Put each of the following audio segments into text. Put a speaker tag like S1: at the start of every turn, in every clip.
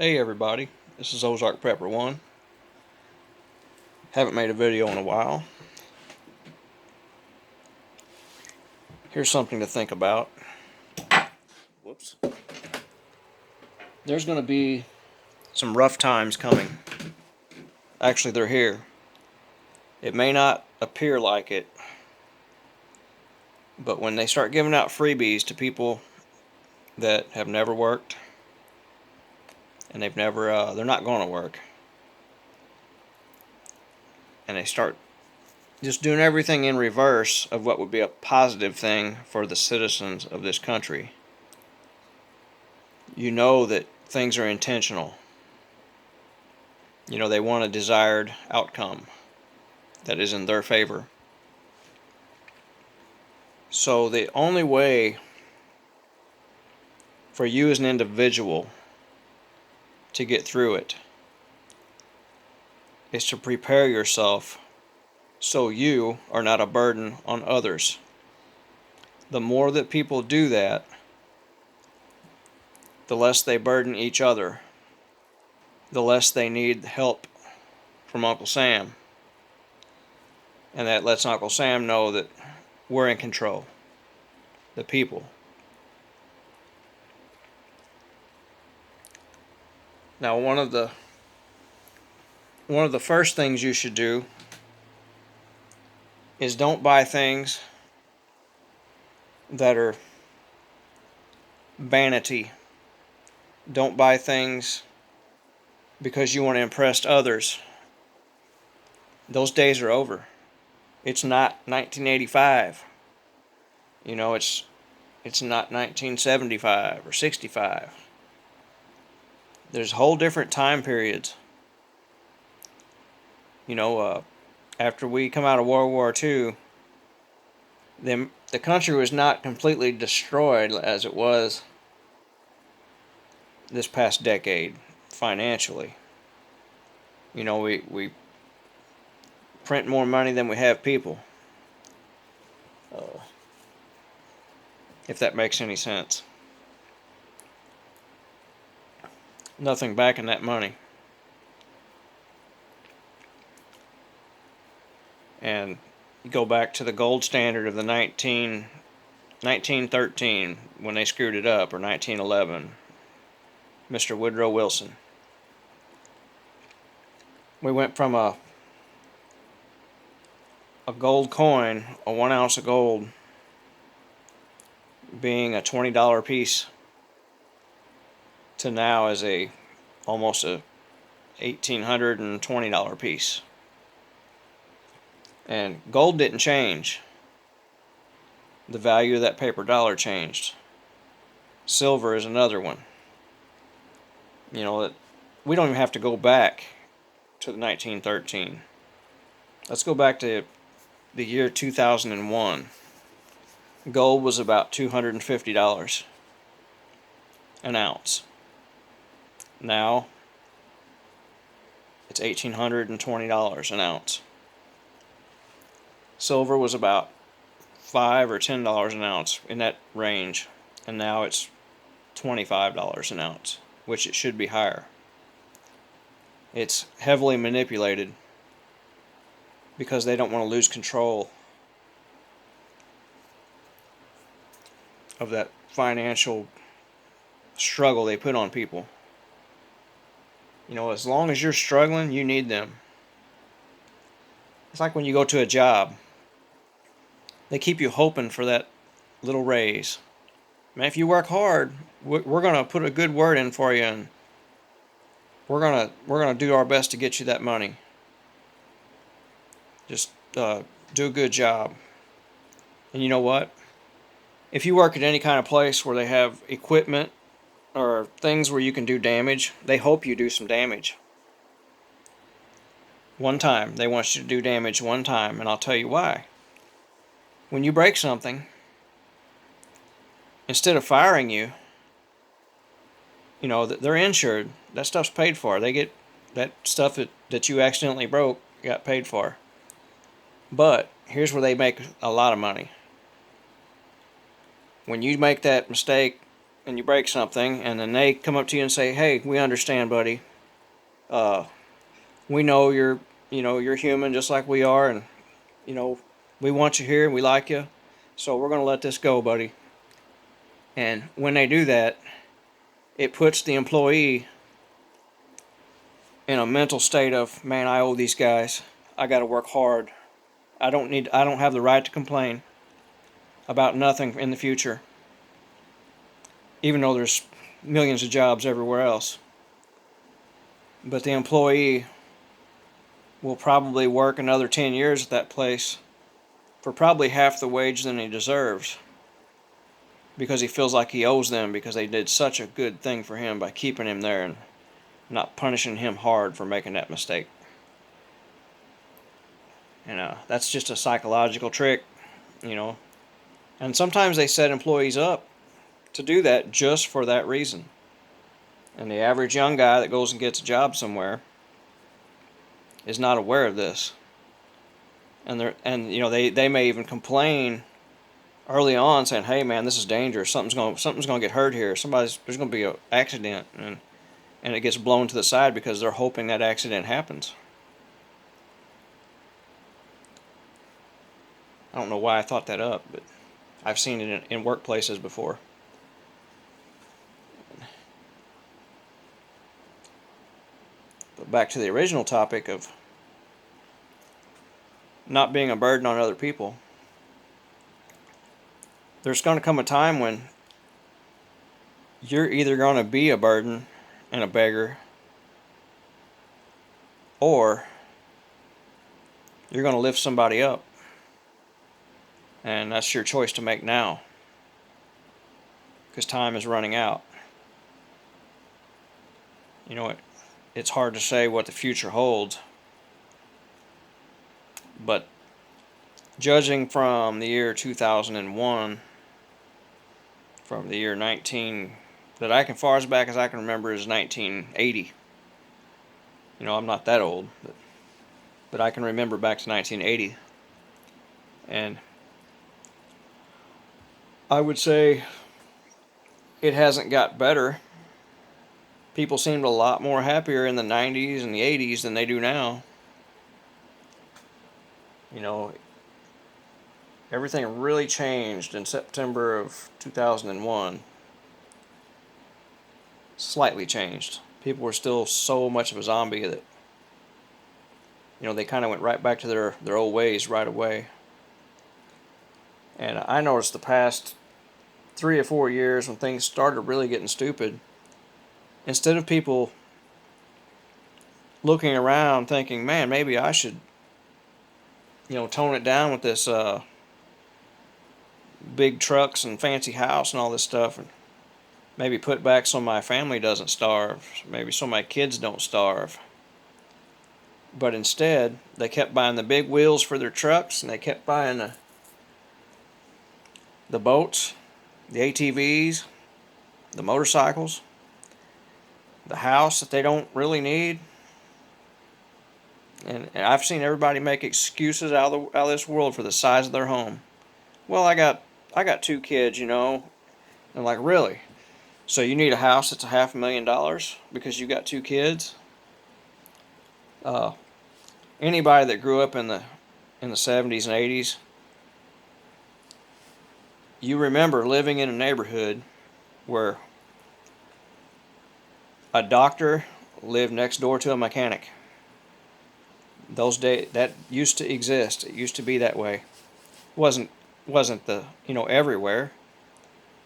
S1: Hey everybody, this is Ozark Prepper 1. Haven't made a video in a while. Here's something to think about. Whoops. There's going to be some rough times coming. Actually, they're here. It may not appear like it, but when they start giving out freebies to people that have never worked, and they're not going to work, and they start just doing everything in reverse of what would be a positive thing for the citizens of this country, you know that things are intentional. You know, they want a desired outcome that is in their favor. So the only way for you as an individual to get through it is to prepare yourself so you are not a burden on others. The more that people do that, the less they burden each other, the less they need help from Uncle Sam. And that lets Uncle Sam know that we're in control, the people. Now, one of the first things you should do is don't buy things that are vanity. Don't buy things because you want to impress others. Those days are over. It's not 1985. You know, it's not 1975 or 65. There's whole different time periods. You know, after we come out of World War II, the country was not completely destroyed as it was this past decade financially. You know, we print more money than we have people. If that makes any sense. Nothing backing that money. And you go back to the gold standard of the 1913 when they screwed it up, or 1911. Mr. Woodrow Wilson. We went from a gold coin, a 1 ounce of gold, being a $20 piece, to now as almost a $1,820 piece. And gold didn't change. The value of that paper dollar changed. Silver is another one. You know, we don't even have to go back to the 1913. Let's go back to the year 2001. Gold was about $250 an ounce. Now it's $1,820 an ounce. Silver was about $5 or $10 an ounce, in that range, and now it's $25 an ounce, which it should be higher. It's heavily manipulated because they don't want to lose control of that financial struggle they put on people. You know, as long as you're struggling, you need them. It's like when you go to a job. They keep you hoping for that little raise. Man, if you work hard, we're going to put a good word in for you, and we're gonna do our best to get you that money. Just do a good job. And you know what? If you work at any kind of place where they have equipment or things where you can do damage, they hope you do some damage. One time. They want you to do damage one time, and I'll tell you why. When you break something, instead of firing you, you know, they're insured. That stuff's paid for. They get that stuff that you accidentally broke got paid for. But here's where they make a lot of money. When you make that mistake and you break something, and then they come up to you and say, "Hey, we understand, buddy. Uh, we know you're human just like we are, and you know, we want you here and we like you, so we're gonna let this go, buddy." And when they do that, it puts the employee in a mental state of, man, I owe these guys. I got to work hard. I don't have the right to complain about nothing in the future, even though there's millions of jobs everywhere else. But the employee will probably work another 10 years at that place for probably half the wage than he deserves, because he feels like he owes them because they did such a good thing for him by keeping him there and not punishing him hard for making that mistake. And that's just a psychological trick, you know. And sometimes they set employees up to do that just for that reason. And the average young guy that goes and gets a job somewhere is not aware of this. And you know, they may even complain early on, saying, "Hey man, this is dangerous. Something's going to get hurt here. There's going to be an accident," and it gets blown to the side because they're hoping that accident happens. I don't know why I thought that up, but I've seen it in workplaces before. But back to the original topic of not being a burden on other people. There's going to come a time when you're either going to be a burden and a beggar, or you're going to lift somebody up. And that's your choice to make now, because time is running out. You know, it's hard to say what the future holds, but judging from the year 2001, from the year 19, that I can, far as back as I can remember, is 1980. You know, I'm not that old, but I can remember back to 1980. And I would say it hasn't got better. People seemed a lot more happier in the 90s and the 80s than they do now. You know, everything really changed in September of 2001. Slightly changed. People were still so much of a zombie that, you know, they kind of went right back to their old ways right away. And I noticed the past 3 or 4 years, when things started really getting stupid, instead of people looking around thinking, man, maybe I should, you know, tone it down with this big trucks and fancy house and all this stuff, and maybe put back so my family doesn't starve, maybe so my kids don't starve. But instead, they kept buying the big wheels for their trucks, and they kept buying the boats, the ATVs, the motorcycles, the house that they don't really need. And I've seen everybody make excuses out of this world for the size of their home. Well, I got 2 kids, you know. And like, really? So you need a house that's $500,000 because you got 2 kids? Anybody that grew up in the 70s and 80s, you remember living in a neighborhood where a doctor lived next door to a mechanic. Those days, that used to exist. It used to be that way. Wasn't the, you know, everywhere,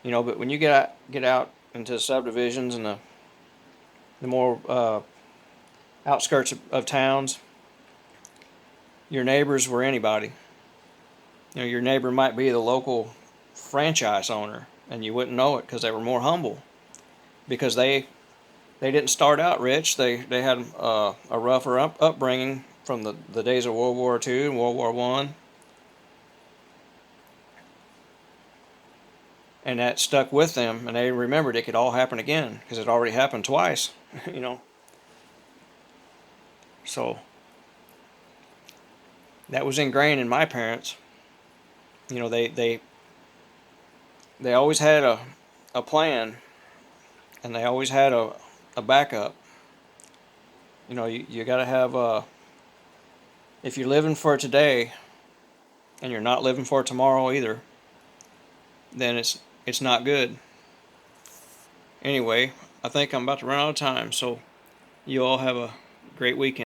S1: you know. But when you get out into subdivisions and the more outskirts of towns, your neighbors were anybody. You know, your neighbor might be the local franchise owner, and you wouldn't know it because they were more humble, because they didn't start out rich. They had a rougher upbringing from the days of World War II and World War I. And that stuck with them, and they remembered it could all happen again because it already happened twice, you know. So that was ingrained in my parents. You know, they always had a plan and they always had a backup. You know, you got to have if you're living for today and you're not living for tomorrow either, then it's not good. Anyway, I think I'm about to run out of time, so you all have a great weekend.